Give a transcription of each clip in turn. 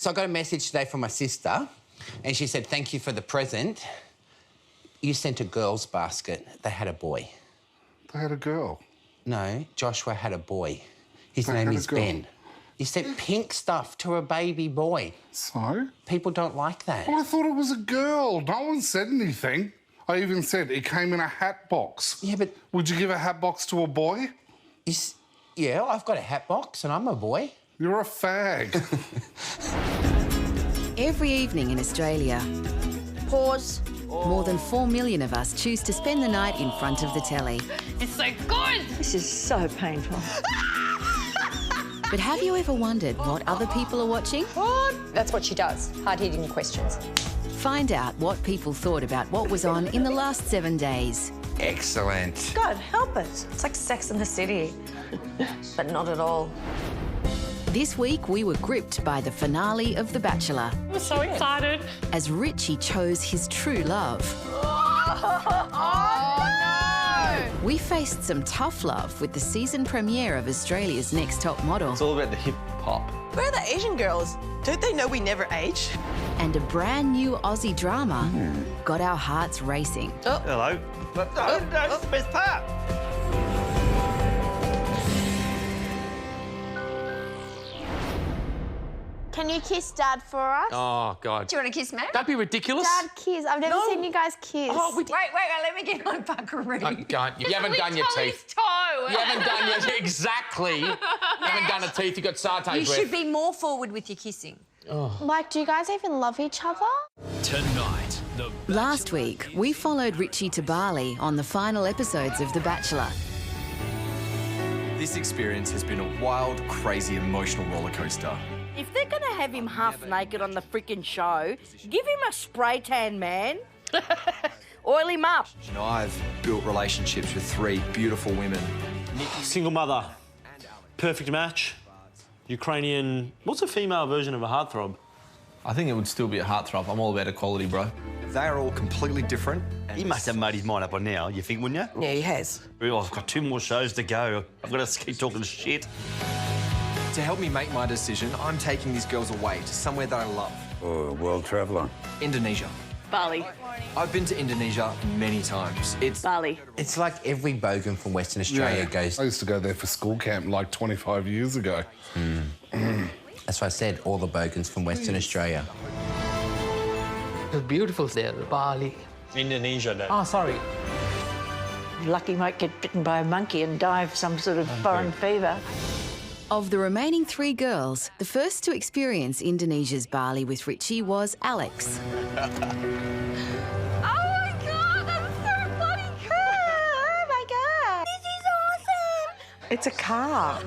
So I got a message today from my sister, and she said, thank you for the present. You sent a girl's basket. They had a boy. They had a girl? No, Joshua had a boy. His name is Ben. You sent pink stuff to a baby boy. So? People don't like that. Well, I thought it was a girl. No one said anything. I even said it came in a hat box. Yeah, but... Would you give a hat box to a boy? Yeah, I've got a hat box and I'm a boy. You're a fag. Every evening in Australia, Pause. more than 4 million of us choose to spend the night in front of the telly. It's so good. This is so painful. But have you ever wondered what other people are watching? That's what she does. Hard-hitting questions. Find out what people thought about what was on in the last 7 days. Excellent. God, help us. It's like Sex in the City, but not at all. This week, we were gripped by the finale of The Bachelor. I'm so excited. As Richie chose his true love. We faced some tough love with the season premiere of Australia's Next Top Model. It's all about the hip-hop. Where are the Asian girls? Don't they know we never age? And a brand new Aussie drama got our hearts racing. Hello. That's the best part. Can you kiss Dad for us? Oh, God. Do you want to kiss me? That'd be ridiculous. Dad, kiss. I've never seen you guys kiss. Oh, Wait, let me get my bucket ready. You haven't done your teeth. Toe. You haven't done your... Exactly. You haven't done a teeth. You've got satay You breath. should be more forward with your kissing. Like, do you guys even love each other? Tonight, Last week, we followed Richie to Bali on the final episodes of The Bachelor. This experience has been a wild, crazy, emotional roller coaster. If they're going to have him half naked on the freaking show, give him a spray tan, man. Oil him up. You know, I've built relationships with 3 beautiful women. Single mother. Perfect match. Ukrainian... What's a female version of a heartthrob? I think it would still be a heartthrob. I'm all about equality, bro. They are all completely different. He must have made his mind up on now, you think, wouldn't you? Yeah, he has. Oh, I've got 2 more shows to go. I've got to keep talking shit. To help me make my decision, I'm taking these girls away to somewhere that I love. Oh, a world traveller. Indonesia. Bali. I've been to Indonesia many times. It's... Bali. It's like every bogan from Western Australia goes... I used to go there for school camp like 25 years ago. That's why I said all the bogans from Western Australia. It's beautiful there, Bali. Indonesia, Dad. Oh, sorry. Lucky might get bitten by a monkey and die of some sort of foreign fever. Of the remaining 3 girls, the first to experience Indonesia's Bali with Richie was Alex. Oh my God, that's so bloody cool! Oh my God, this is awesome! It's a car.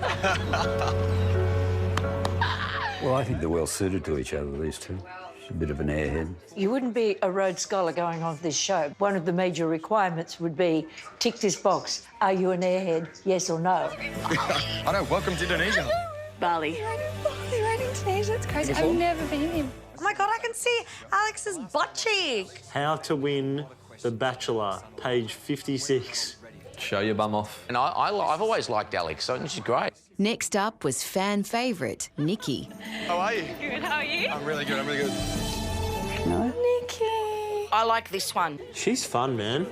Well, I think they're well suited to each other, these two. She's a bit of an airhead. You wouldn't be a Rhodes Scholar going on this show. One of the major requirements would be tick this box. Are you an airhead, yes or no? I know, welcome to Indonesia. Bali. You're in Indonesia, it's crazy. I've never been here. Oh my God, I can see Alex's butt cheek. How to win The Bachelor, page 56. Show your bum off. And I've always liked Alex. I think she's great. Next up was fan favourite, Nikki. How are you? Good, how are you? I'm really good, I'm really good. Nikki. I like this one. She's fun, man.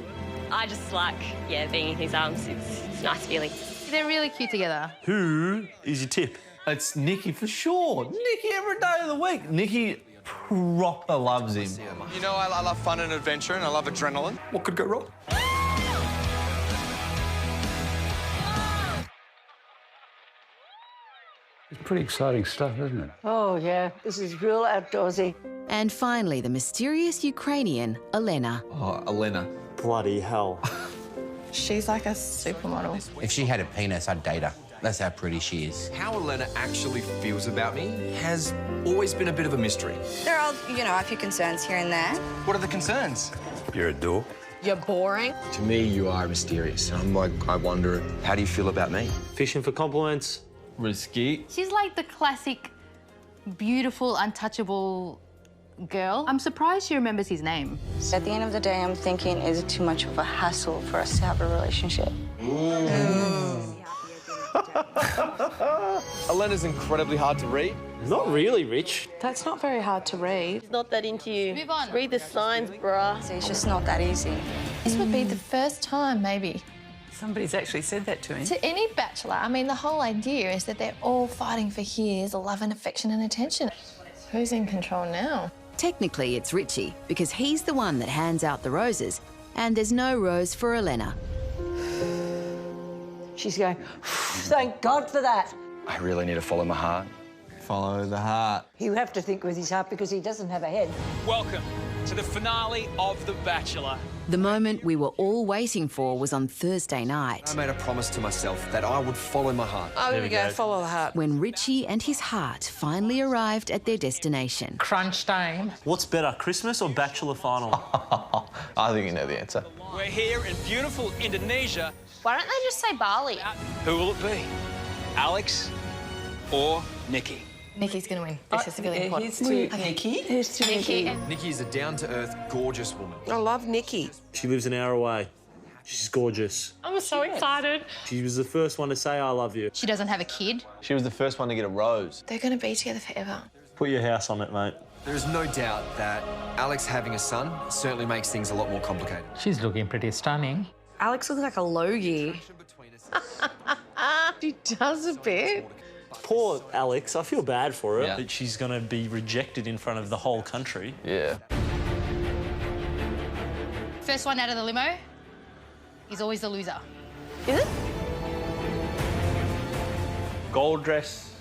I just like, being in his arms. It's a nice feeling. They're really cute together. Who is your tip? It's Nikki for sure. Nikki every day of the week. Nikki proper loves him. You know, I love fun and adventure and I love adrenaline. What could go wrong? It's pretty exciting stuff, isn't it? Oh, yeah, this is real outdoorsy. And finally, the mysterious Ukrainian, Elena. Oh, Elena. Bloody hell. She's like a supermodel. If she had a penis, I'd date her. That's how pretty she is. How Elena actually feels about me has always been a bit of a mystery. There are, a few concerns here and there. What are the concerns? You're a dork. You're boring. To me, you are mysterious. I'm like, I wonder, how do you feel about me? Fishing for compliments. Risky. She's like the classic, beautiful, untouchable girl. I'm surprised she remembers his name. At the end of the day, I'm thinking, is it too much of a hassle for us to have a relationship? Elena's incredibly hard to read. Not really, Rich. That's not very hard to read. Not that into you. Move on. Read the signs, bruh. So it's just not that easy. This would be the first time, maybe, Somebody's actually said that to him. to any bachelor. I mean, the whole idea is that they're all fighting for his love and affection and attention. Who's in control now? Technically, it's Richie, because he's the one that hands out the roses, and there's no rose for Elena. She's going, thank God for that. I really need to follow my heart. Follow the heart. You have to think with his heart because he doesn't have a head. Welcome to the finale of The Bachelor. The moment we were all waiting for was on Thursday night, I made a promise to myself that I would follow my heart. Oh, there we go. Follow the heart. when Richie and his heart finally arrived at their destination. Crunch time. What's better, Christmas or Bachelor final? I think you know the answer. We're here in beautiful Indonesia. Why don't they just say Bali? Who will it be? Alex or Nikki? Nikki's going to win. This is really important. Here's to Nikki. Here's to Nikki. Nikki is a down-to-earth, gorgeous woman. I love Nikki. She lives an hour away. She's gorgeous. I'm so excited. She was the first one to say I love you. She doesn't have a kid. She was the first one to get a rose. They're going to be together forever. Put your house on it, mate. There is no doubt that Alex having a son certainly makes things a lot more complicated. She's looking pretty stunning. Alex looks like a logie. She does a bit. Poor Alex, I feel bad for her. Yeah. That she's going to be rejected in front of the whole country. Yeah. First one out of the limo is always the loser. Is it? Gold dress,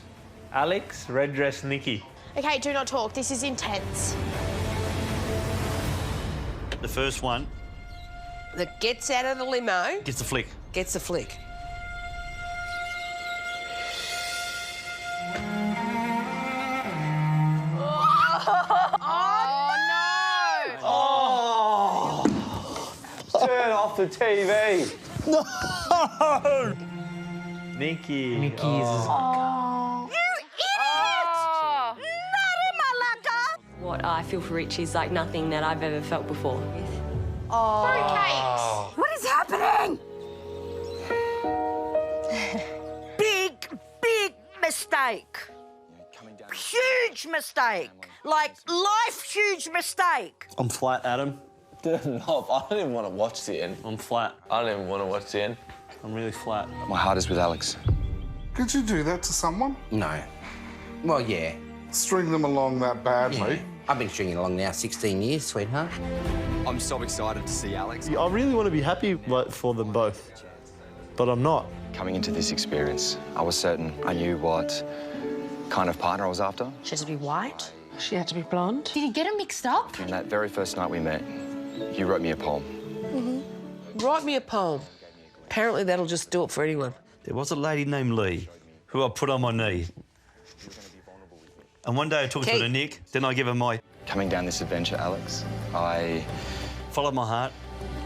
Alex. Red dress, Nikki. Okay, do not talk. This is intense. The first one That gets out of the limo, gets the flick. gets a flick. Turn off the TV. No! Nikki. Nikki's. What I feel for Richie is like nothing that I've ever felt before. What is happening? Big mistake. Huge mistake. Like, huge mistake. I'm flat, Adam. Turn it off. I don't even want to watch the end. I'm flat. I don't even want to watch the end. I'm really flat. My heart is with Alex. Could you do that to someone? No. Well, yeah. String them along that badly? Yeah. I've been stringing along now 16 years, sweetheart. I'm so excited to see Alex. I really want to be happy for them both, but I'm not. Coming into this experience, I was certain I knew what kind of partner I was after. She has to be white. She had to be blonde. Did you get them mixed up? And that very first night we met, you wrote me a poem. Write me a poem. Apparently that'll just do it for anyone. There was a lady named Lee who I put on my knee. And one day I took her to Nick, then I gave her my... Coming down this adventure, Alex, I followed my heart.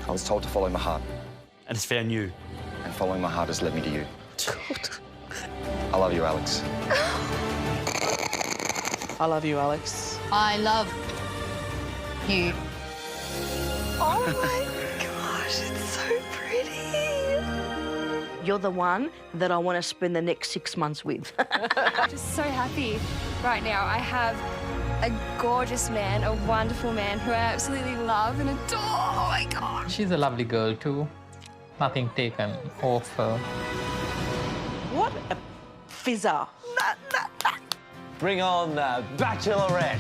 I was told to follow my heart. And it's found you. And following my heart has led me to you. I love you, Alex. I love you, Alex. I love you. Oh my gosh, it's so pretty. You're the one that I want to spend the next 6 months with. I'm just so happy right now. I have a gorgeous man, a wonderful man who I absolutely love and adore. Oh my God. She's a lovely girl too. Nothing taken off her. What a fizzer. Bring on the Bachelorette.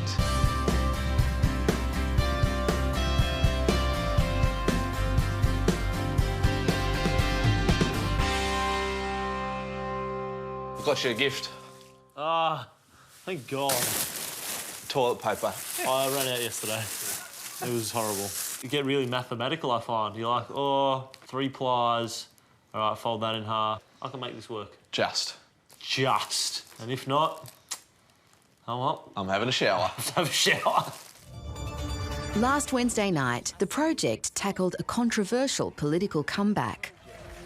Got you a gift. Ah, thank God. Toilet paper. I ran out yesterday. It was horrible. You get really mathematical, I find. You're like, oh, 3 plies. All right, fold that in half. I can make this work. Just. And if not, oh well. I'm having a shower. Have a shower. Last Wednesday night, the project tackled a controversial political comeback.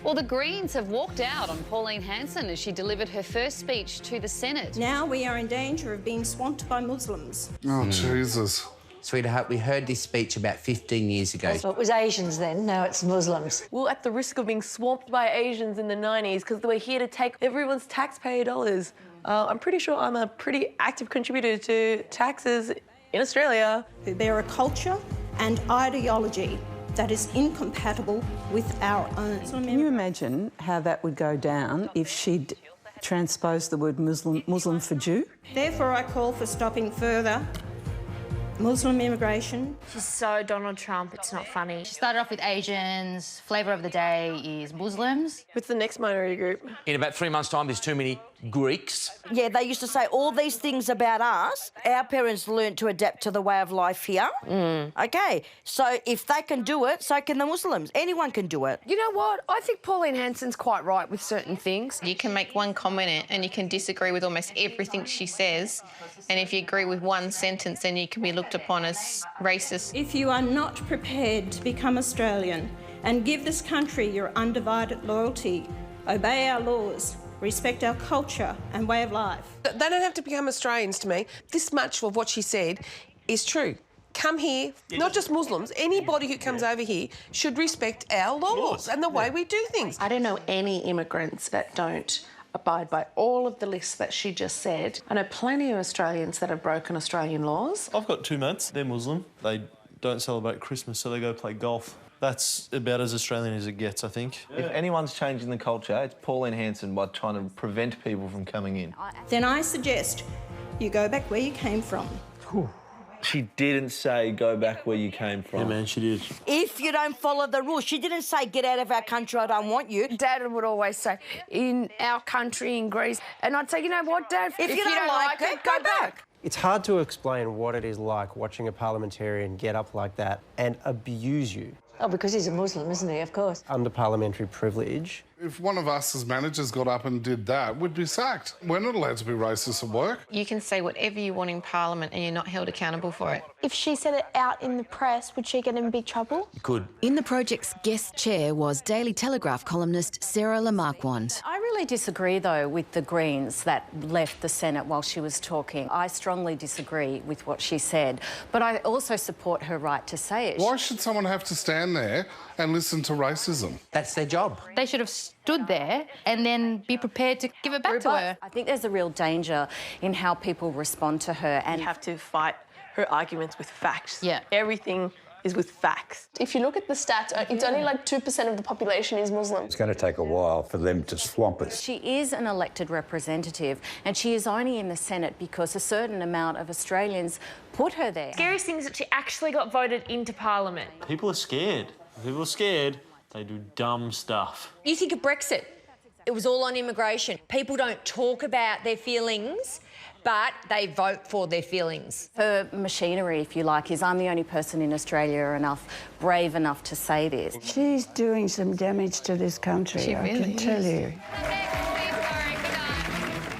Well, the Greens have walked out on Pauline Hanson as she delivered her first speech to the Senate. Now we are in danger of being swamped by Muslims. Oh, Jesus. Sweetheart, we heard this speech about 15 years ago. So it was Asians then, now it's Muslims. We're at the risk of being swamped by Asians in the 90s because they were here to take everyone's taxpayer dollars. I'm pretty sure I'm a pretty active contributor to taxes in Australia. They're a culture and ideology that is incompatible with our own. Can you imagine how that would go down if she'd transposed the word Muslim for Jew? Therefore, I call for stopping further Muslim immigration. She's so Donald Trump, it's not funny. She started off with Asians. Flavour of the day is Muslims. With the next minority group. In about 3 months' time, there's too many Greeks. Yeah, they used to say all these things about us. Our parents learnt to adapt to the way of life here. OK, so if they can do it, so can the Muslims. Anyone can do it. You know what? I think Pauline Hanson's quite right with certain things. You can make one comment and you can disagree with almost everything she says. And if you agree with one sentence, then you can be looked upon as racist. If you are not prepared to become Australian and give this country your undivided loyalty, obey our laws, respect our culture and way of life. They don't have to become Australians to me. This much of what she said is true. Come here, not just Muslims, anybody who comes over here should respect our laws and the way we do things. I don't know any immigrants that don't abide by all of the lists that she just said. I know plenty of Australians that have broken Australian laws. I've got 2 mates. They're Muslim. They don't celebrate Christmas, so they go play golf. That's about as Australian as it gets, I think. If anyone's changing the culture, it's Pauline Hanson by trying to prevent people from coming in. Then I suggest you go back where you came from. She didn't say go back where you came from. Yeah, man, she did. If you don't follow the rules, she didn't say get out of our country, I don't want you. Dad would always say, in our country, in Greece. And I'd say, you know what, Dad? If you don't like it, go back. It's hard to explain what it is like watching a parliamentarian get up like that and abuse you. Oh, because he's a Muslim, isn't he? Of course. Under parliamentary privilege. If one of us as managers got up and did that, we'd be sacked. We're not allowed to be racist at work. You can say whatever you want in Parliament and you're not held accountable for it. If she said it out in the press, would she get in big trouble? You could. In the project's guest chair was Daily Telegraph columnist Sarah Lamarquand. I really disagree, though, with the Greens that left the Senate while she was talking. I strongly disagree with what she said, but I also support her right to say it. Why should someone have to stand there and listen to racism? That's their job. They should have stood there and then be prepared to give it back to her. I think there's a real danger in how people respond to her. And you have to fight her arguments with facts. Yeah. Everything is with facts. If you look at the stats, it's only like 2% of the population is Muslim. It's going to take a while for them to swamp us. She is an elected representative, and she is only in the Senate because a certain amount of Australians put her there. Scariest thing is that she actually got voted into Parliament. People are scared. If people are scared, they do dumb stuff. You think of Brexit. It was all on immigration. People don't talk about their feelings, but they vote for their feelings. Her machinery, if you like, is I'm the only person in Australia brave enough to say this. She's doing some damage to this country, She I really can tell is. you.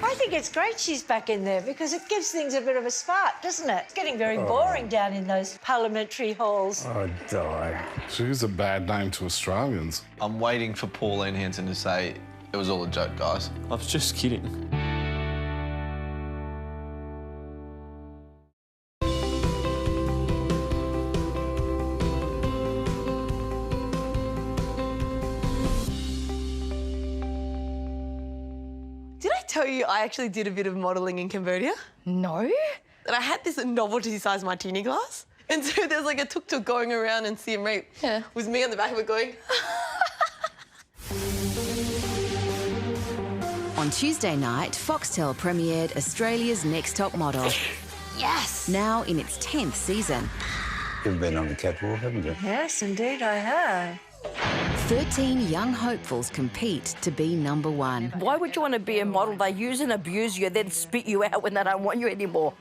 I think it's great she's back in there because it gives things a bit of a spark, doesn't it? It's getting very boring down in those parliamentary halls. I'd die. She's a bad name to Australians. I'm waiting for Pauline Hanson to say it was all a joke, guys. I was just kidding. Did I tell you I actually did a bit of modelling in Cambodia? No. And I had this novelty-sized martini glass. And so there's like a tuk-tuk going around in Siem Reap. Yeah. With me on the back of it going... On Tuesday night, Foxtel premiered Australia's Next Top Model. Yes! Now in its 10th season. You've been on the catwalk, haven't you? Yes, indeed I have. 13 young hopefuls compete to be number one. Why would you want to be a model? They use and abuse you, then spit you out when they don't want you anymore.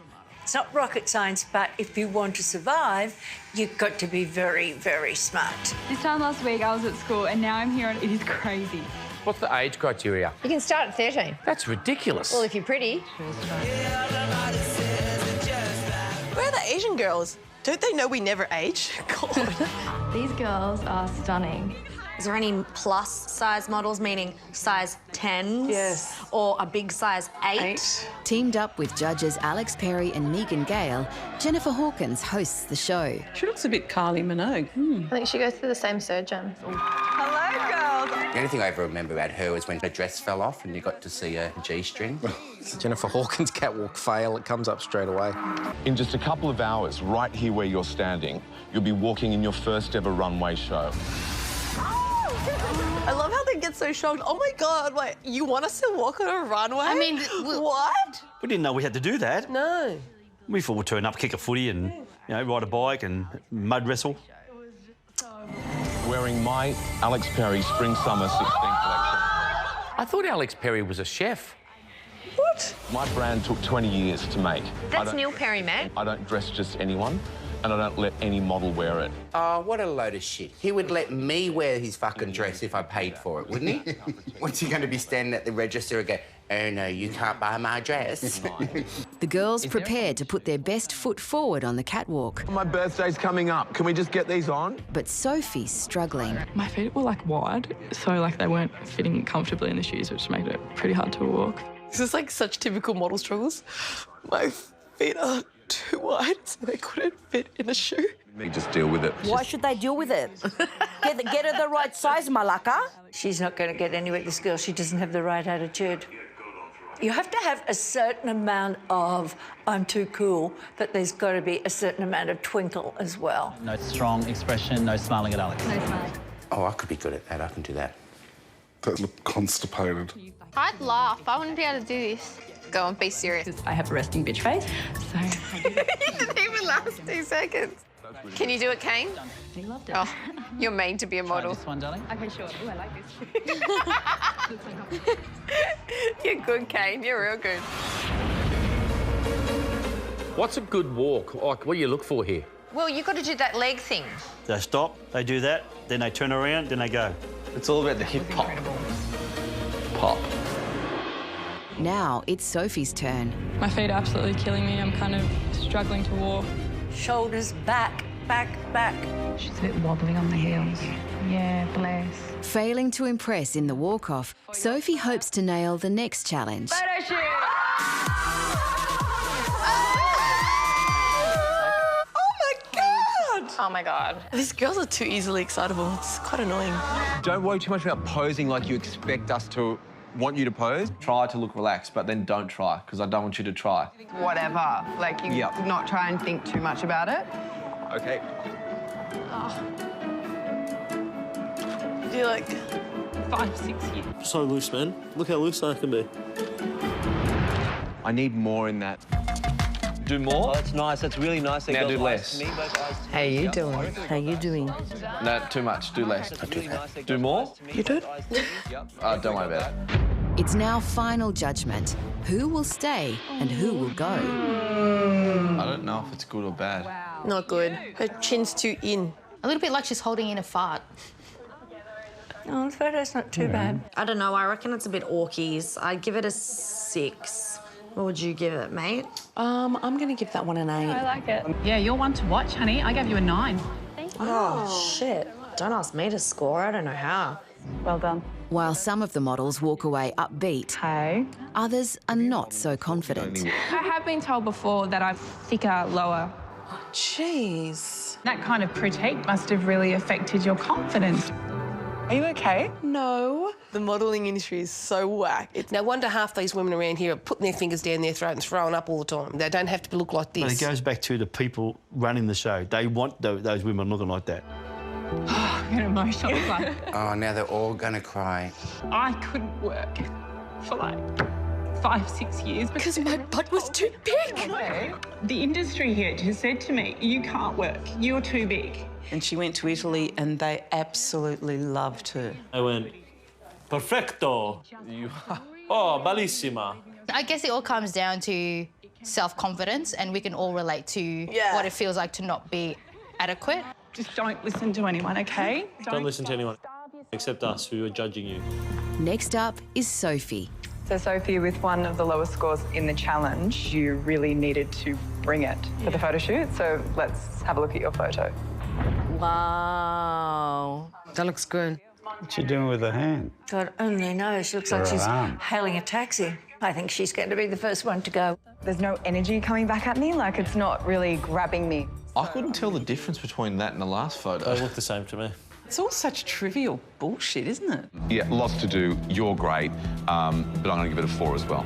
It's not rocket science, but if you want to survive, you've got to be very, very smart. This time last week I was at school and now I'm here and it is crazy. What's the age criteria? You can start at 13. That's ridiculous. Well, if you're pretty. Where are the Asian girls? Don't they know we never age? God. These girls are stunning. Is there any plus size models, meaning size 10s? Yes. Or a big size 8? Teamed up with judges Alex Perry and Megan Gale, Jennifer Hawkins hosts the show. She looks a bit Kylie Minogue. I think she goes to the same surgeon. Hello, girls. The only thing I ever remember about her was when her dress fell off and you got to see her G-string. Jennifer Hawkins' catwalk fail, it comes up straight away. In just a couple of hours, right here where you're standing, you'll be walking in your first ever runway show. I love how they get so shocked. Oh my God, wait, you want us to walk on a runway? I mean, what? We didn't know we had to do that. No. We thought we'd turn up, kick a footy and, ride a bike and mud wrestle. Wearing my Alex Perry Spring-Summer 16 collection. I thought Alex Perry was a chef. What? My brand took 20 years to make. That's Neil Perry, mate. I don't dress just anyone, and I don't let any model wear it. Oh, what a load of shit. He would let me wear his fucking dress if I paid for it, wouldn't he? What's he going to be standing at the register and go, oh, no, you can't buy my dress? The girls prepared to put their best foot forward on the catwalk. My birthday's coming up. Can we just get these on? But Sophie's struggling. My feet were like wide, so like they weren't fitting comfortably in the shoes, which made it pretty hard to walk. This is like such typical model struggles. My feet are too wide, so they couldn't fit in the shoe. Me just deal with it. Why should they deal with it? Get her the right size, Malaka. She's not going to get anywhere, this girl. She doesn't have the right attitude. You have to have a certain amount of I'm too cool, but there's got to be a certain amount of twinkle as well. No strong expression, no smiling at Alex. No smiling. Oh, I could be good at that. I can do that. That looked constipated. I'd laugh. I wouldn't be able to do this. Go on, be serious. I have a resting bitch face, so... You didn't even last 2 seconds. Can you do it, Kane? He loved it. Oh, you're mean to be a model. This one, darling. Okay, sure. Ooh, I like this. You're good, Kane. You're real good. What's a good walk? Like, what do you look for here? Well, you've got to do that leg thing. They stop, they do that, then they turn around, then they go. It's all about the hip hop. Pop. Now it's Sophie's turn. My feet are absolutely killing me. I'm kind of struggling to walk. Shoulders back, back, back. She's a bit wobbly on the heels. Yeah, bless. Failing to impress in the walk-off, Sophie hopes to nail the next challenge. Photo shoot! Oh, my God. These girls are too easily excitable. It's quite annoying. Don't worry too much about posing like you expect us to want you to pose. Try to look relaxed, but then don't try, because I don't want you to try. Whatever. Like, you not try and think too much about it. OK. Do like 5, 6 years. So loose, man. Look how loose I can be. I need more in that. Do more? Oh, that's nice. That's really nice. Now do less. How you doing? How you doing? No, too much. Do less. Do more? You did? Don't worry about it. It's now final judgment. Who will stay and who will go? I don't know if it's good or bad. Not good. Her chin's too in. A little bit like she's holding in a fart. Oh, the photo's not too bad. I don't know. I reckon it's a bit orkies. I'd give it a 6. What would you give it, mate? I'm going to give that one an 8. I like it. Yeah, you're one to watch, honey. I gave you a 9. Thank you. Oh, shit. Don't ask me to score. I don't know how. Well done. While some of the models walk away upbeat, others are not so confident. I have been told before that I'm thicker, lower. Jeez. That kind of critique must have really affected your confidence. Are you okay? No. The modelling industry is so whack. No wonder half these women around here are putting their fingers down their throat and throwing up all the time. They don't have to look like this. But it goes back to the people running the show. They want those women looking like that. I'm getting emotional. Oh, now they're all going to cry. I couldn't work for like 5, 6 years because my butt was too big. The industry here just said to me, you can't work, you're too big. And she went to Italy and they absolutely loved her. I went, perfecto. Oh, bellissima. I guess it all comes down to self-confidence, and we can all relate to what it feels like to not be adequate. Just don't listen to anyone, OK? Don't listen to anyone except us who are judging you. Next up is Sophie. So, Sophie, with one of the lowest scores in the challenge, you really needed to bring it for the photo shoot. So let's have a look at your photo. Wow. That looks good. What's she doing with her hand? God only knows. She looks like she's hailing a taxi. I think she's going to be the first one to go. There's no energy coming back at me, like it's not really grabbing me. I couldn't tell the difference between that and the last photo. They look the same to me. It's all such trivial bullshit, isn't it? Yeah, lots to do. You're great, but I'm going to give it a 4 as well.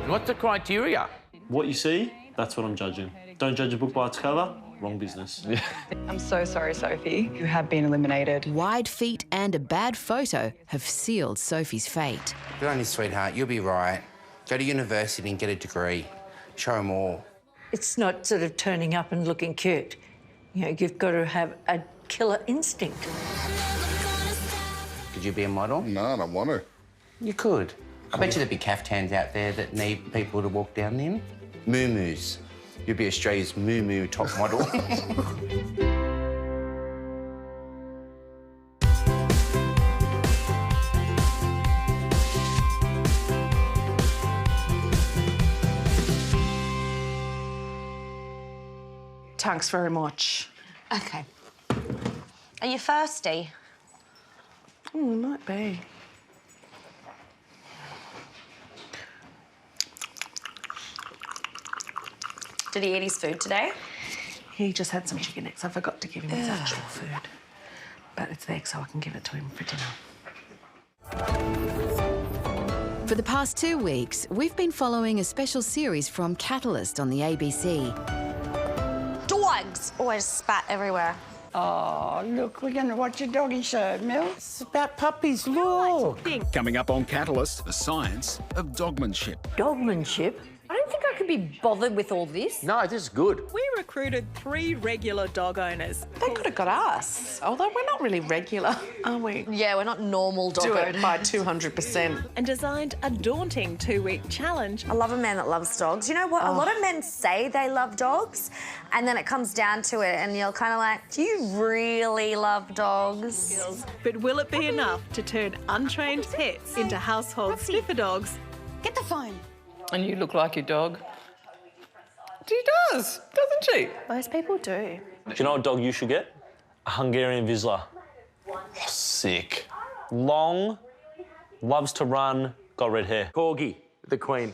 What's the criteria? What you see, that's what I'm judging. Don't judge a book by its cover. Wrong business. I'm so sorry, Sophie. You have been eliminated. Wide feet and a bad photo have sealed Sophie's fate. Good on you, sweetheart. You'll be right. Go to university and get a degree. Show them all. It's not sort of turning up and looking cute. You know, you've got to have a killer instinct. Could you be a model? No, I don't want to. You could. I bet you there'd be caftans out there that need people to walk down in. Moo-moos. You'd be Australia's moo-moo top model. Thanks very much. Okay. Are you thirsty? Oh, we might be. Did he eat his food today? He just had some chicken eggs. I forgot to give him his actual food. But it's there so I can give it to him for dinner. For the past 2 weeks, we've been following a special series from Catalyst on the ABC. Dogs always spat everywhere. Oh, look, we're going to watch a doggy show, Mel. It's about puppies, look. Coming up on Catalyst, the science of dogmanship. Dogmanship? I don't think I could be bothered with all this. No, this is good. We recruited 3 regular dog owners. They could have got us, although we're not really regular, are we? Yeah, we're not normal dog Do owners. it by 200%. And designed a daunting 2-week challenge. I love a man that loves dogs. You know what? A lot of men say they love dogs, and then it comes down to it, and you're kind of like, do you really love dogs? But will it be enough to turn untrained pets into household sniffer dogs? Get the phone. And you look like your dog. She does, doesn't she? Most people do. Do you know what dog you should get? A Hungarian Vizsla. Oh, sick. Long, loves to run, got red hair. Corgi, the Queen.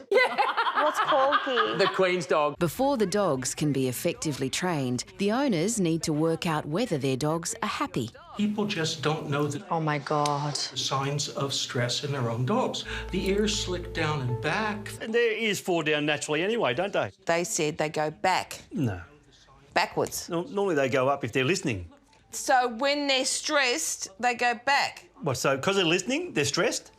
What's corgi? The Queen's dog. Before the dogs can be effectively trained, the owners need to work out whether their dogs are happy. People just don't know the signs of stress in their own dogs. The ears slick down and back. And their ears fall down naturally anyway, don't they? They said they go back. No. Backwards. Normally they go up if they're listening. So when they're stressed, they go back. What, so because they're listening, they're stressed?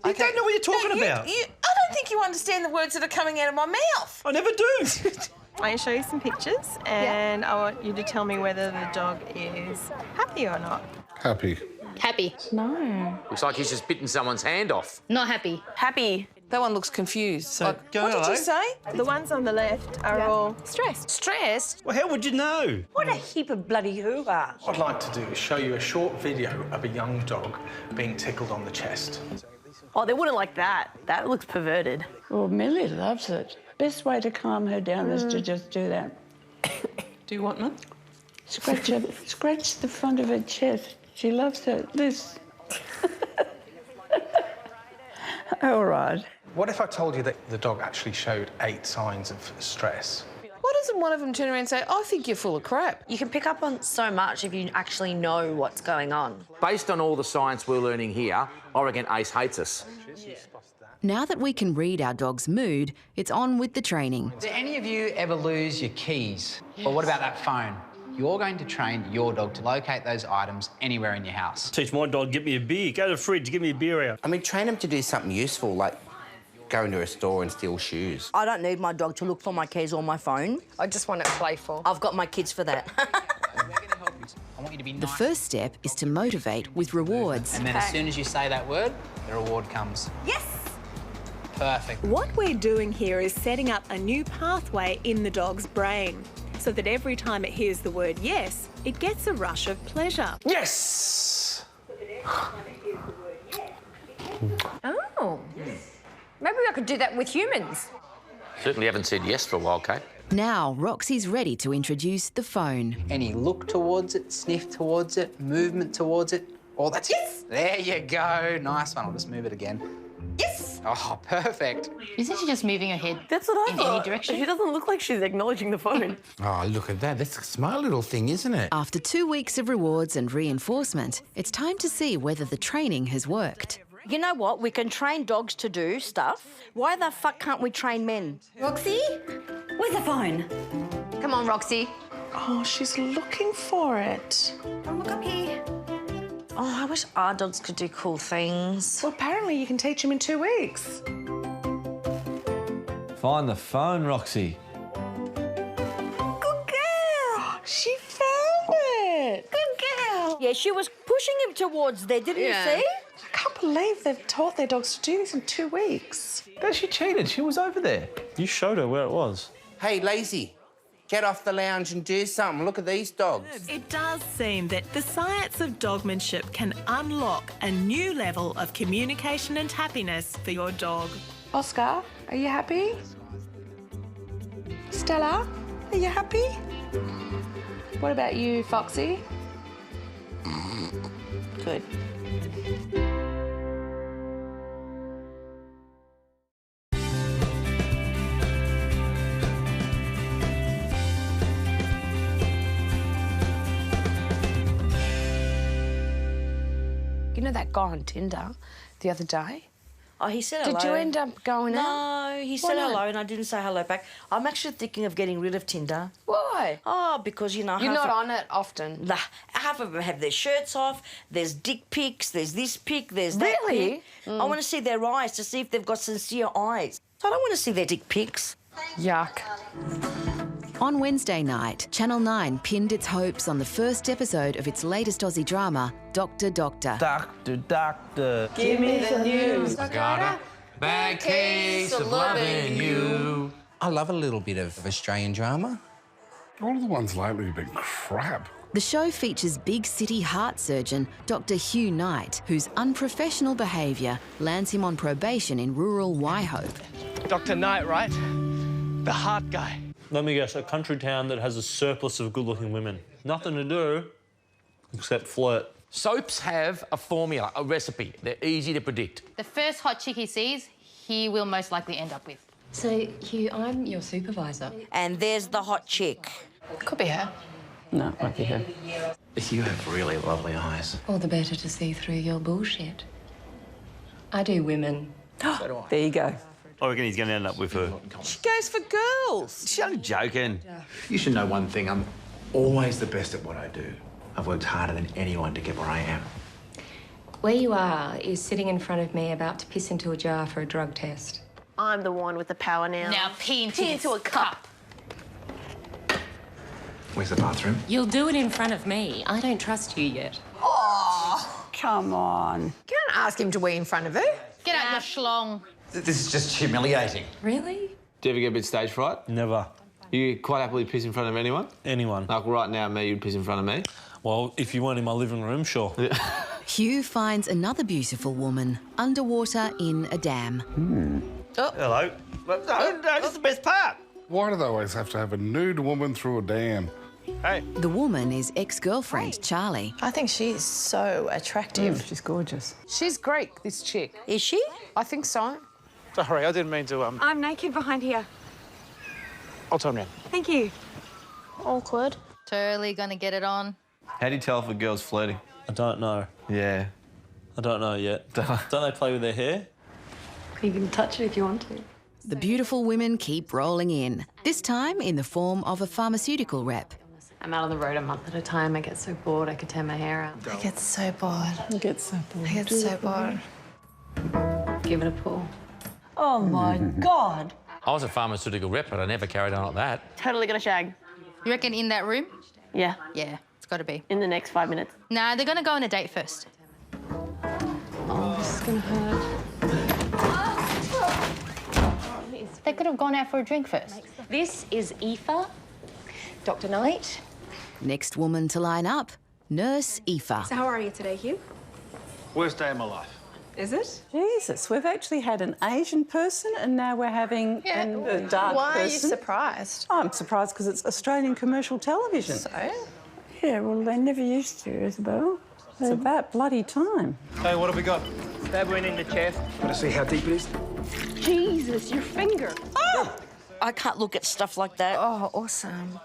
You don't know what you're talking about. I don't think you understand the words that are coming out of my mouth. I never do. I can show you some pictures, and I want you to tell me whether the dog is happy or not. Happy. Happy. No. Looks like he's just bitten someone's hand off. Not happy. Happy. That one looks confused. So, Like, go what did hello. you say? The ones on the left are all stressed. Stressed? Well, how would you know? What a heap of bloody hoo-ha. What I'd like to do is show you a short video of a young dog being tickled on the chest. Oh, they wouldn't like that. That looks perverted. Well, Millie loves it. Best way to calm her down is to just do that. Do you want one? Scratch the front of her chest. She loves it. This. All right. What if I told you that the dog actually showed 8 signs of stress? Why doesn't one of them turn around and say, I think you're full of crap? You can pick up on so much if you actually know what's going on. Based on all the science we're learning here, I reckon Ace hates us. Now that we can read our dog's mood, it's on with the training. Do any of you ever lose your keys? Or what about that phone? You're going to train your dog to locate those items anywhere in your house. Teach my dog, get me a beer. Go to the fridge, get me a beer out. I mean, train them to do something useful, like go into a store and steal shoes. I don't need my dog to look for my keys or my phone. I just want it playful. I've got my kids for that. I want you to be The nice. first step is to motivate with rewards. And then as soon as you say that word, the reward comes. Yes! Perfect. What we're doing here is setting up a new pathway in the dog's brain so that every time it hears the word yes, it gets a rush of pleasure. Yes! Oh. Maybe I could do that with humans. Certainly haven't said yes for a while, Kate. Now, Roxy's ready to introduce the phone. Any look towards it, sniff towards it, movement towards it. Oh, that's it. There you go. Nice one. I'll just move it again. Yes! Oh, perfect. Isn't she just moving her head That's what I in thought. any direction? She doesn't look like she's acknowledging the phone. Oh, look at that. That's a smart little thing, isn't it? After 2 weeks of rewards and reinforcement, it's time to see whether the training has worked. You know what? We can train dogs to do stuff. Why the fuck can't we train men? Roxy? Where's the phone? Come on, Roxy. Oh, she's looking for it. Oh, look up here. Oh, I wish our dogs could do cool things. Well, apparently you can teach them in 2 weeks. Find the phone, Roxy. Good girl. She found it. Good girl. Yeah, she was pushing him towards there, didn't you see? I can't believe they've taught their dogs to do this in 2 weeks. But she cheated. She was over there. You showed her where it was. Hey, lazy, get off the lounge and do something. Look at these dogs. It does seem that the science of dogmanship can unlock a new level of communication and happiness for your dog. Oscar, are you happy? Stella, are you happy? What about you, Foxy? Good. You know that guy on Tinder the other day? Oh, he said hello. Did you end up going out? No, he said hello and I didn't say hello back. I'm actually thinking of getting rid of Tinder. Why? Oh, because, you know... You're not on it often. Nah, half of them have their shirts off, there's dick pics, there's this pic, there's that Really? pic. I want to see their eyes to see if they've got sincere eyes. So I don't want to see their dick pics. Yuck. On Wednesday night, Channel 9 pinned its hopes on the first episode of its latest Aussie drama, Doctor Doctor. Doctor, doctor. Give me the news. I got a bad case of loving you. I love a little bit of Australian drama. All of the ones lately have been crap. The show features big city heart surgeon Dr. Hugh Knight, whose unprofessional behaviour lands him on probation in rural Waihope. Dr. Knight, right? The heart guy. Let me guess, a country town that has a surplus of good-looking women. Nothing to do except flirt. Soaps have a formula, a recipe. They're easy to predict. The first hot chick he sees, he will most likely end up with. So, Hugh, I'm your supervisor. And there's the hot chick. Could be her. No, might be her. You have really lovely eyes. All the better to see through your bullshit. I do women. There you go. I reckon he's going to end up with her. She goes for girls. She's only joking. You should know one thing. I'm always the best at what I do. I've worked harder than anyone to get where I am. Where you are is sitting in front of me about to piss into a jar for a drug test. I'm the one with the power now. Now pee into a cup. Where's the bathroom? You'll do it in front of me. I don't trust you yet. Oh, come on. Can't ask him to wee in front of her. Get out your schlong. This is just humiliating. Really? Do you ever get a bit stage fright? Never. You quite happily piss in front of anyone? Anyone. Like right now, me, you'd piss in front of me? Well, if you weren't in my living room, sure. Hugh finds another beautiful woman underwater in a dam. Oh. Hello. No, that's the best part. Why do they always have to have a nude woman through a dam? Hey. The woman is ex-girlfriend Charlie. I think she's so attractive. She's gorgeous. She's Greek, this chick. Is she? I think so. Sorry, I didn't mean to, I'm naked behind here. I'll turn around. Thank you. Awkward. Totally gonna get it on. How do you tell if a girl's flirting? I don't know. Yeah. I don't know yet. Don't they play with their hair? You can touch it if you want to. The beautiful women keep rolling in, this time in the form of a pharmaceutical rep. I'm out on the road a month at a time. I get so bored I could tear my hair out. I get so bored. You get so bored. I get so bored. Give it a pull. Oh, my God. I was a pharmaceutical rep, but I never carried on like that. Totally gonna shag. You reckon in that room? Yeah. Yeah, it's gotta be. In the next 5 minutes. Nah, they're gonna go on a date first. Oh, this is gonna hurt. They could have gone out for a drink first. This is Aoife, Dr. Knight. Next woman to line up, Nurse Aoife. So how are you today, Hugh? Worst day of my life. Is it? Jesus, we've actually had an Asian person and now we're having a dark person. Why are you surprised? I'm surprised because it's Australian commercial television. So? Yeah, well, they never used to, Isabel. It's about bloody time. Hey, what have we got? Stab wound in the chest. Want to see how deep it is? Jesus, your finger. Oh! I can't look at stuff like that. Oh, awesome.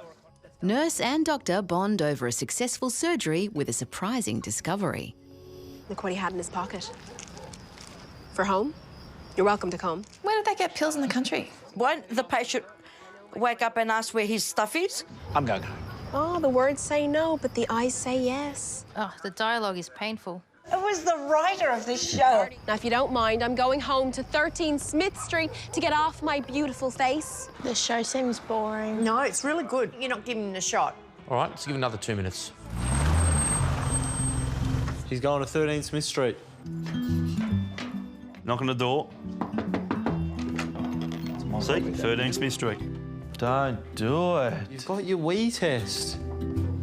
Nurse and doctor bond over a successful surgery with a surprising discovery. Look what he had in his pocket. For home? You're welcome to come. Where did they get pills in the country? Won't the patient wake up and ask where his stuff is? I'm going home. Oh, the words say no, but the eyes say yes. Oh, the dialogue is painful. It was the writer of this show. Now, if you don't mind, I'm going home to 13 Smith Street to get off my beautiful face. The show seems boring. No, it's really good. You're not giving him a shot. All right, let's give another 2 minutes. He's going to 13 Smith Street. Knock on the door. See? 13 Smith Street. Don't do it. You've got your wee test.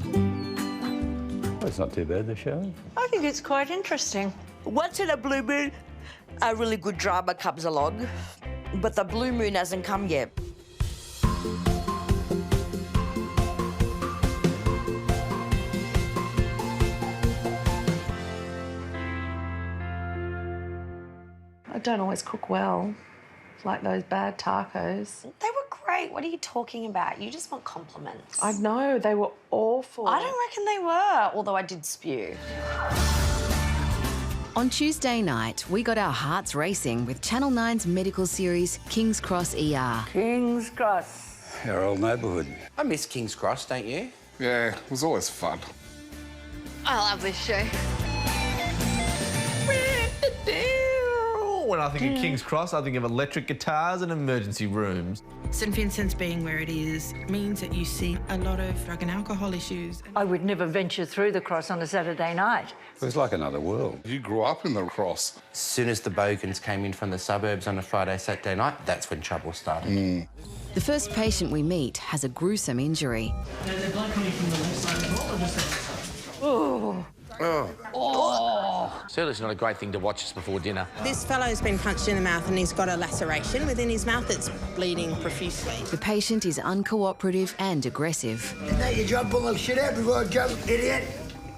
Well, it's not too bad, the show. I think it's quite interesting. Once in a blue moon, a really good drama comes along, but the blue moon hasn't come yet. I don't always cook well, like those bad tacos. They were great. What are you talking about? You just want compliments. I know, they were awful. I don't reckon they were, although I did spew. On Tuesday night, we got our hearts racing with Channel 9's medical series King's Cross ER. King's Cross. Our old neighbourhood. I miss King's Cross, don't you? Yeah, it was always fun. I love this show. When I think of King's Cross, I think of electric guitars and emergency rooms. St Vincent's being where it is means that you see a lot of drug and alcohol issues. I would never venture through the cross on a Saturday night. It was like another world. You grew up in the cross. As soon as the Bogans came in from the suburbs on a Friday, Saturday night, that's when trouble started. The first patient we meet has a gruesome injury. Oh. Certainly it's not a great thing to watch us before dinner. This fellow's been punched in the mouth and he's got a laceration within his mouth that's bleeding profusely. The patient is uncooperative and aggressive. Isn't that your job? Pull that shit out before I jump, idiot.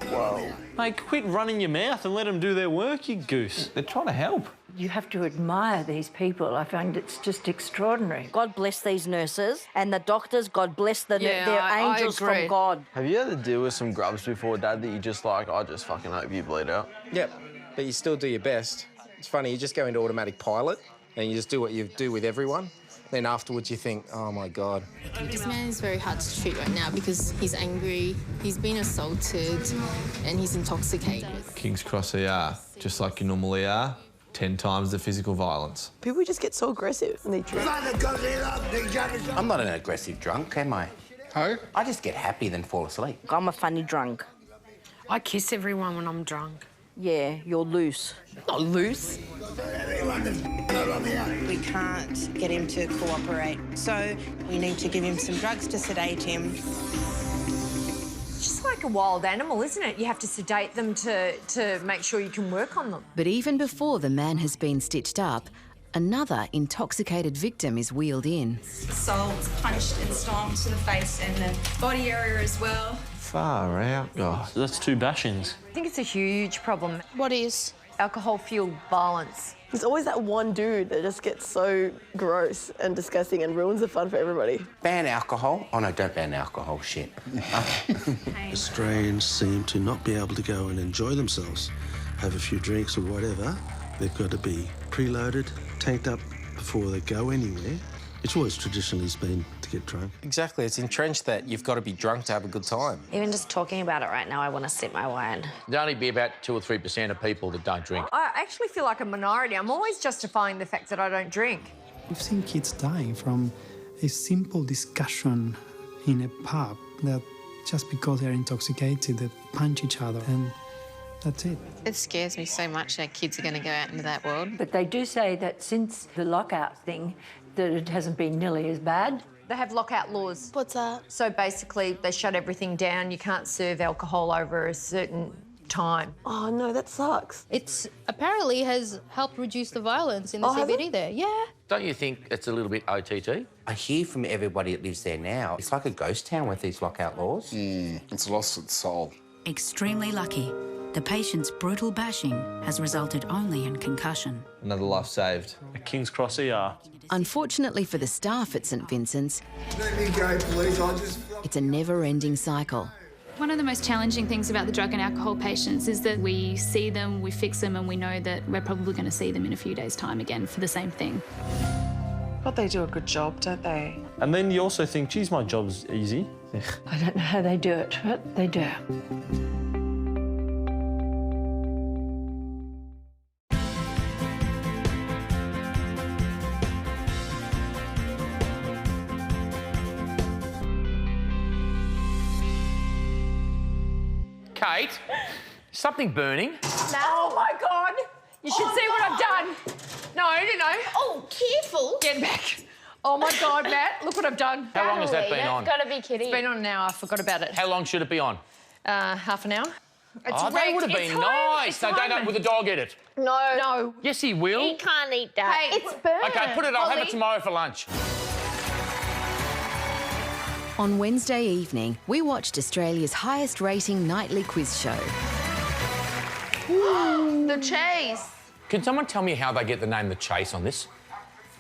Whoa. Mate, quit running your mouth and let them do their work, you goose. They're trying to help. You have to admire these people. I find it's just extraordinary. God bless these nurses and the doctors. God bless their angels from God. Have you had to deal with some grubs before, Dad, that you just like, I just fucking hope you bleed out? Yep, but you still do your best. It's funny, you just go into automatic pilot and you just do what you do with everyone. Then afterwards you think, oh, my God. This man is very hard to treat right now because he's angry, he's been assaulted, and he's intoxicated. King's Cross ER, just like you normally are, 10 times the physical violence. People just get so aggressive when they drink. I'm not an aggressive drunk, am I? Hey? I just get happy then fall asleep. I'm a funny drunk. I kiss everyone when I'm drunk. Yeah, you're loose. Not loose. We can't get him to cooperate, so we need to give him some drugs to sedate him. It's just like a wild animal, isn't it? You have to sedate them to make sure you can work on them. But even before the man has been stitched up, another intoxicated victim is wheeled in. Assault, punched and stomped to the face and the body area as well. Far out. Oh, so that's 2 bashings. I think it's a huge problem. What is? Alcohol-fueled violence. There's always that one dude that just gets so gross and disgusting and ruins the fun for everybody. Ban alcohol? Oh, no, don't ban alcohol, shit. Australians seem to not be able to go and enjoy themselves, have a few drinks or whatever. They've got to be preloaded, tanked up before they go anywhere. It's always traditionally been to get drunk. Exactly, it's entrenched that you've got to be drunk to have a good time. Even just talking about it right now, I want to sip my wine. There'll only be about 2 or 3% of people that don't drink. I actually feel like a minority. I'm always justifying the fact that I don't drink. We've seen kids dying from a simple discussion in a pub that just because they're intoxicated, they punch each other and that's it. It scares me so much that kids are going to go out into that world. But they do say that since the lockout thing, that it hasn't been nearly as bad. They have lockout laws. What's that? So basically, they shut everything down. You can't serve alcohol over a certain time. Oh, no, that sucks. It's apparently has helped reduce the violence in the has CBD it? there. Yeah. Don't you think it's a little bit OTT? I hear from everybody that lives there now, it's like a ghost town with these lockout laws. It's lost its soul. Extremely lucky. The patient's brutal bashing has resulted only in concussion. Another life saved. A King's Cross ER. Unfortunately for the staff at St Vincent's, Let me go, please. it's a never-ending cycle. One of the most challenging things about the drug and alcohol patients is that we see them, we fix them, and we know that we're probably going to see them in a few days' time again for the same thing. But they do a good job, don't they? And then you also think, geez, my job's easy. I don't know how they do it, but they do. Kate, something burning. Oh, my God. You should see what I've done. No. Oh, careful. Get back. Oh, my God, Matt, look what I've done. How long has that been on? Got to be kidding. It's been on an hour. I forgot about it. How long should it be on? Half an hour. That would have been nice. No, don't with the dog eat it. No. Yes, he will. He can't eat that. Hey, it's burnt. Okay, put it. I'll have it tomorrow for lunch. On Wednesday evening, we watched Australia's highest-rating nightly quiz show. The chase. Can someone tell me how they get the name The Chase on this?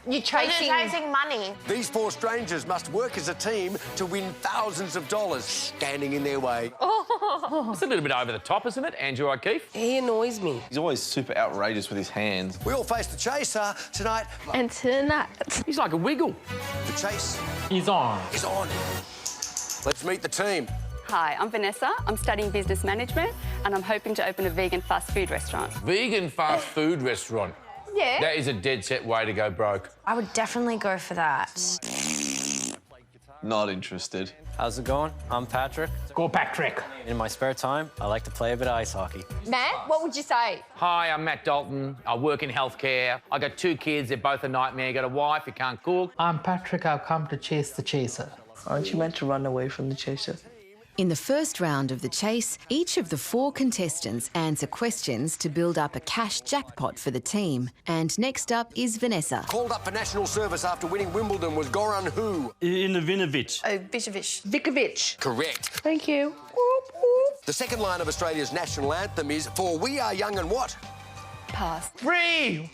You're chasing money. These four strangers must work as a team to win thousands of dollars, standing in their way. It's a little bit over the top, isn't it, Andrew O'Keefe? He annoys me. He's always super outrageous with his hands. We all face the chaser tonight. And tonight. He's like a wiggle. The chase He's on. is on. Let's meet the team. Hi, I'm Vanessa. I'm studying business management and I'm hoping to open a vegan fast food restaurant. Vegan fast food restaurant. Yeah. That is a dead set way to go broke. I would definitely go for that. Not interested. How's it going? I'm Patrick. Go, Patrick. In my spare time, I like to play a bit of ice hockey. Matt, what would you say? Hi, I'm Matt Dalton. I work in healthcare. I got 2 kids. They're both a nightmare. Got a wife who can't cook. I'm Patrick. I've come to chase the chaser. Aren't you meant to run away from the chaser? In the first round of the chase, each of the 4 contestants answer questions to build up a cash jackpot for the team. And next up is Vanessa. Called up for national service after winning Wimbledon was Goran who? Inovinovich. Oh, Vicevic. Vikovic. Correct. Thank you. The second line of Australia's national anthem is For We Are Young and what? Pass. Free.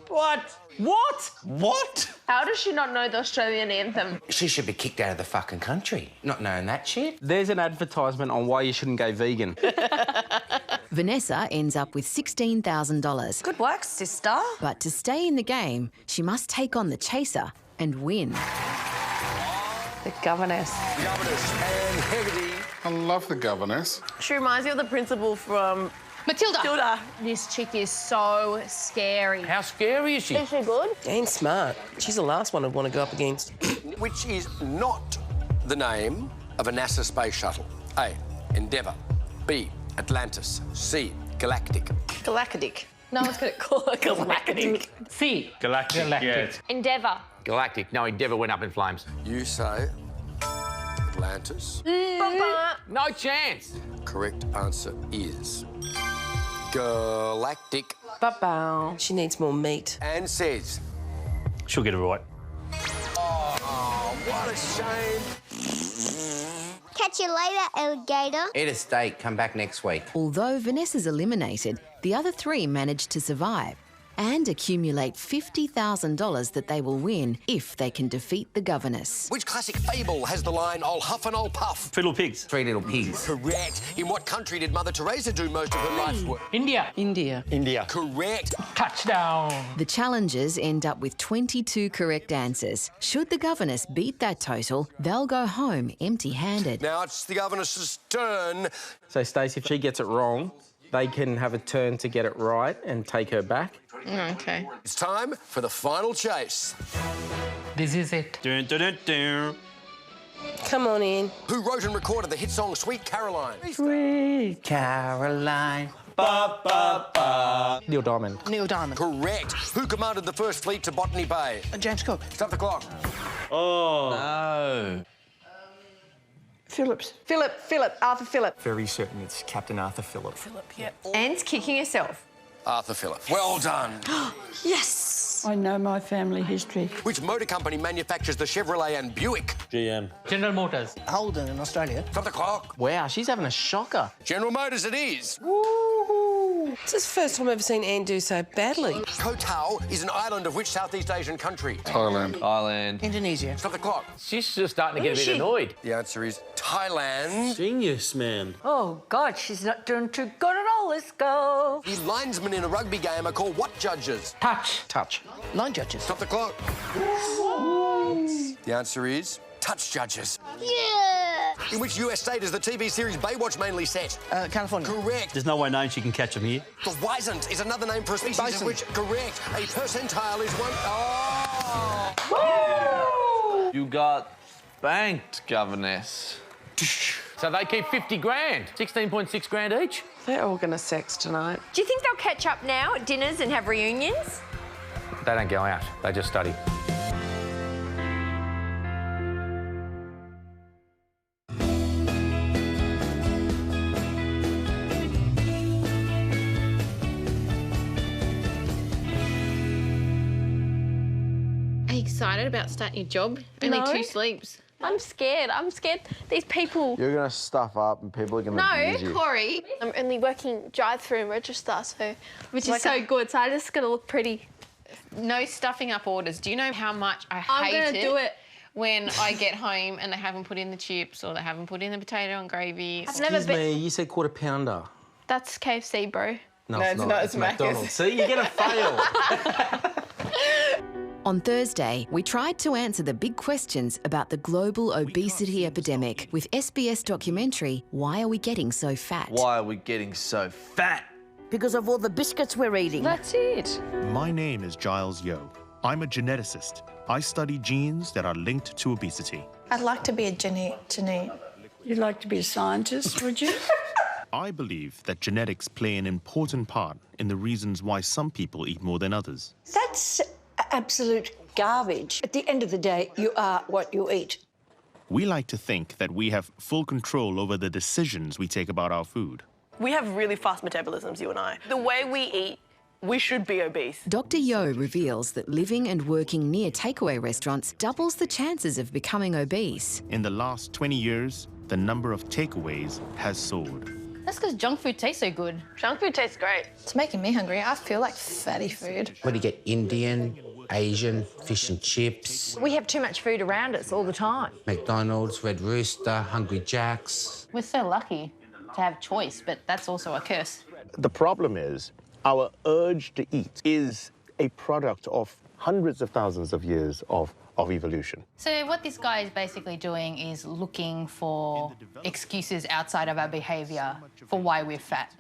What? What? How does she not know the Australian anthem? She should be kicked out of the fucking country, not knowing that shit. There's an advertisement on why you shouldn't go vegan. Vanessa ends up with $16,000. Good work, sister. But to stay in the game, she must take on the chaser and win. The governess. The governess and Hegarty. I love the governess. She reminds me of the principal from Matilda. This chick is so scary. How scary is she? Is she good? Dang smart. She's the last one I'd want to go up against. Which is not the name of a NASA space shuttle? A. Endeavour. B. Atlantis. C. Galactic. Galactic. No one's going to call her Galactic. C. Galactic. Yeah. Endeavour. Galactic. No, Endeavour went up in flames. You say Atlantis. No chance. Correct answer is Galactic. Ba-bow. She needs more meat. And says... She'll get it right. Oh, what a shame. Catch you later, alligator. Eat a steak, come back next week. Although Vanessa's eliminated, the other 3 manage to survive and accumulate $50,000 that they will win if they can defeat the governess. Which classic fable has the line, I'll huff and I'll puff? 3 Little Pigs. 3 Little Pigs. Correct. In what country did Mother Teresa do most of her life's work? India. India. Correct. Touchdown. The challengers end up with 22 correct answers. Should the governess beat that total, they'll go home empty-handed. Now it's the governess's turn. So, Stacey, if she gets it wrong, they can have a turn to get it right and take her back. Okay. It's time for the final chase. This is it. Dun, dun, dun, dun. Come on in. Who wrote and recorded the hit song Sweet Caroline? Sweet Caroline. Ba, ba, ba. Neil Diamond. Neil Diamond. Correct. Who commanded the first fleet to Botany Bay? James Cook. Stop the clock. Oh. No. Philip. Arthur Phillip. Very certain it's Captain Arthur Phillip. Philip, yeah. Anne's kicking herself. Arthur Phillip. Well done. Yes. this? I know my family history. Which motor company manufactures the Chevrolet and Buick? GM. General Motors. Holden in Australia. Stop the clock. Wow, she's having a shocker. General Motors it is. This is the first time I've ever seen Anne do so badly. Koh Tao is an island of which Southeast Asian country? Thailand. Thailand. Indonesia. Stop the clock. She's just starting to get a bit annoyed. The answer is Thailand. Genius, man. Oh, God, she's not doing too good at all. Let's go. The linesmen in a rugby game are called what judges? Touch. Touch. Line judges. Stop the clock. The answer is touch judges. Yeah. In which US state is the TV series Baywatch mainly set? California. Correct. There's no way known she can catch them here. The wisent is another name for a species Bison. in which, correct, a percentile is one... Oh! You got spanked, governess. So they keep 50 grand, 16.6 grand each. They're all going to sex tonight. Do you think they'll catch up now at dinners and have reunions? They don't go out, they just study. Are you excited about starting your job? Only No. 2 sleeps. I'm scared. I'm scared. These people. You're going to stuff up and people are going to abuse No, you. Corey. I'm only working drive-through and register, so which is Like so good. So I just gotta look pretty. No stuffing up orders. Do you know how much I I'm hate gonna do it. when I get home and they haven't put in the chips or they haven't put in the potato and gravy? I've never been. Me, you said quarter pounder. That's KFC, bro. No, it's not. It's McDonald's. See, you're going to fail. On Thursday, we tried to answer the big questions about the global obesity epidemic with SBS documentary Why Are We Getting So Fat? Why are we getting so fat? Because of all the biscuits we're eating. That's it. My name is Giles Yeo. I'm a geneticist. I study genes that are linked to obesity. I'd like to be a Janine. You'd like to be a scientist, would you? I believe that genetics play an important part in the reasons why some people eat more than others. That's absolute garbage. At the end of the day, you are what you eat. We like to think that we have full control over the decisions we take about our food. We have really fast metabolisms, you and I. The way we eat, we should be obese. Dr. Yeo reveals that living and working near takeaway restaurants doubles the chances of becoming obese. In the last 20 years, the number of takeaways has soared. That's because junk food tastes so good. Junk food tastes great. It's making me hungry. I feel like fatty food. What do you get? Indian, Asian, fish and chips, We have too much food around us all the time. McDonald's, Red Rooster, Hungry Jack's. We're so lucky to have choice, but that's also a curse. The problem is our urge to eat is a product of hundreds of thousands of years of evolution. So what this guy is basically doing is looking for excuses outside of our behaviour for why we're fat.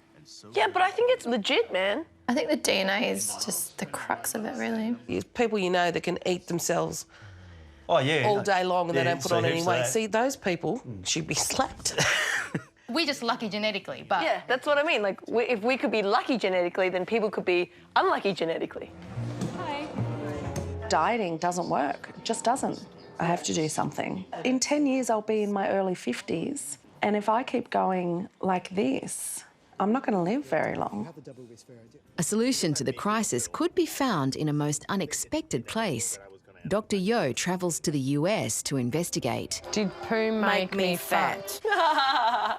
Yeah, but I think it's legit, man. I think the DNA is just the crux of it, really. It's people you know that can eat themselves all day long and they don't put on any weight. that. See, those people should be slapped. We're just lucky genetically, but... Yeah, that's what I mean. Like, if we could be lucky genetically, then people could be unlucky genetically. Dieting doesn't work. It just doesn't. I have to do something. In 10 years, I'll be in my early 50s. And if I keep going like this, I'm not going to live very long. A solution to the crisis could be found in a most unexpected place. Dr. Yeo travels to the US to investigate. Did poo make me fat?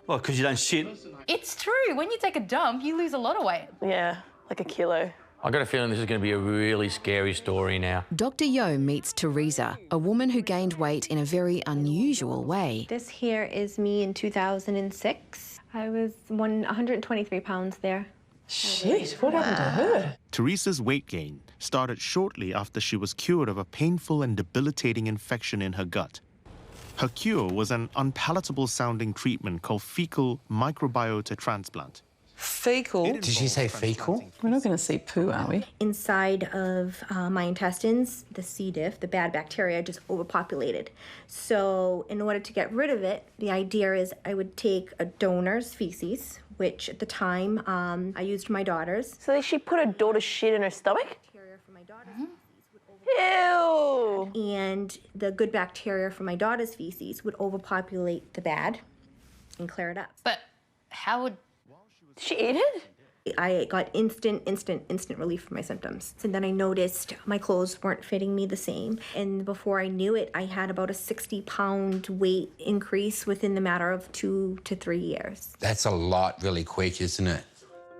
Well, because you don't shit. It's true. When you take a dump, you lose a lot of weight. Yeah, like a kilo. I got a feeling this is going to be a really scary story now. Dr. Yeo meets Teresa, a woman who gained weight in a very unusual way. This here is me in 2006. I was 123 pounds there. Shit, what happened to her? Teresa's weight gain started shortly after she was cured of a painful and debilitating infection in her gut. Her cure was an unpalatable-sounding treatment called fecal microbiota transplant. Fecal? Did she say fecal? We're not going to see poo, are we? Inside of my intestines, the C. diff, the bad bacteria, just overpopulated. So in order to get rid of it, the idea is I would take a donor's feces, which at the time I used for my daughter's. So she put her daughter's shit in her stomach? Ew! And the good bacteria from my daughter's feces would overpopulate the bad and clear it up. But how would... Did she eat it? I got instant relief from my symptoms. And then I noticed my clothes weren't fitting me the same. And before I knew it, I had about a 60-pound weight increase within the matter of 2 to 3 years. That's a lot really quick, isn't it?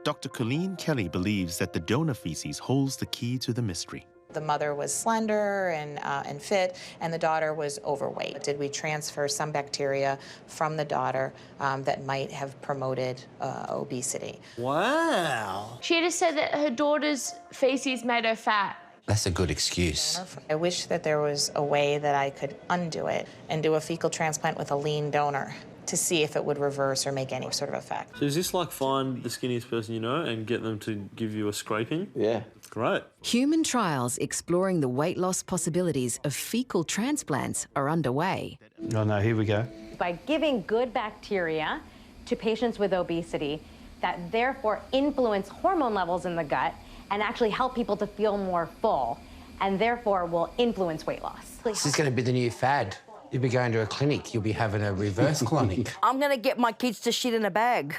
Dr. Colleen Kelly believes that the donor feces holds the key to the mystery. The mother was slender and fit, and the daughter was overweight. Did we transfer some bacteria from the daughter that might have promoted obesity? Wow. She just said that her daughter's feces made her fat. That's a good excuse. I wish that there was a way that I could undo it and do a fecal transplant with a lean donor to see if it would reverse or make any sort of effect. So is this like find the skinniest person you know and get them to give you a scraping? Yeah. Great. Human trials exploring the weight loss possibilities of fecal transplants are underway. Oh no, here we go. By giving good bacteria to patients with obesity that therefore influence hormone levels in the gut and actually help people to feel more full and therefore will influence weight loss. This is going to be the new fad. You'll be going to a clinic, you'll be having a reverse colonic. I'm going to get my kids to shit in a bag.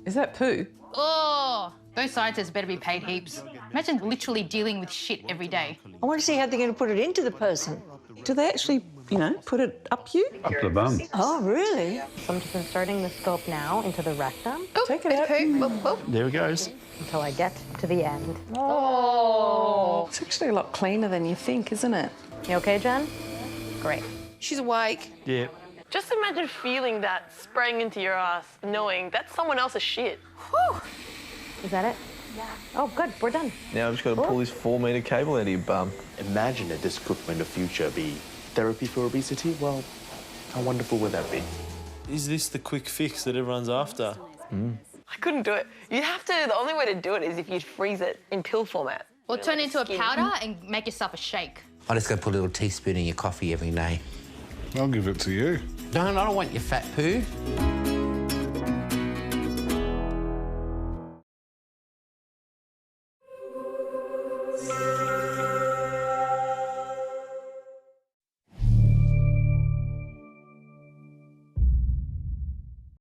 Is that poo? Oh, those scientists better be paid heaps. Imagine literally dealing with shit every day. I want to see how they're going to put it into the person. Do they actually, you know, put it up you? Up the bum. Oh, really? So I'm just inserting the scope now into the rectum. Oh, Take it out. There it goes. Until I get to the end. Oh. It's actually a lot cleaner than you think, isn't it? You okay, Jen? Great. She's awake. Yeah. Just imagine feeling that spraying into your ass, knowing that's someone else's shit. Whew. Is that it? Yeah. Oh, good. We're done. Now I've just got to pull this 4-metre cable out of your bum. Imagine that this could in the future be therapy for obesity. Well, how wonderful would that be? Is this the quick fix that everyone's after? I couldn't do it. You'd have to, the only way to do it is if you freeze it in pill format. Or turn it into a powder and make yourself a shake. I just got to put a little teaspoon in your coffee every day. I'll give it to you. No, I don't want your fat poo.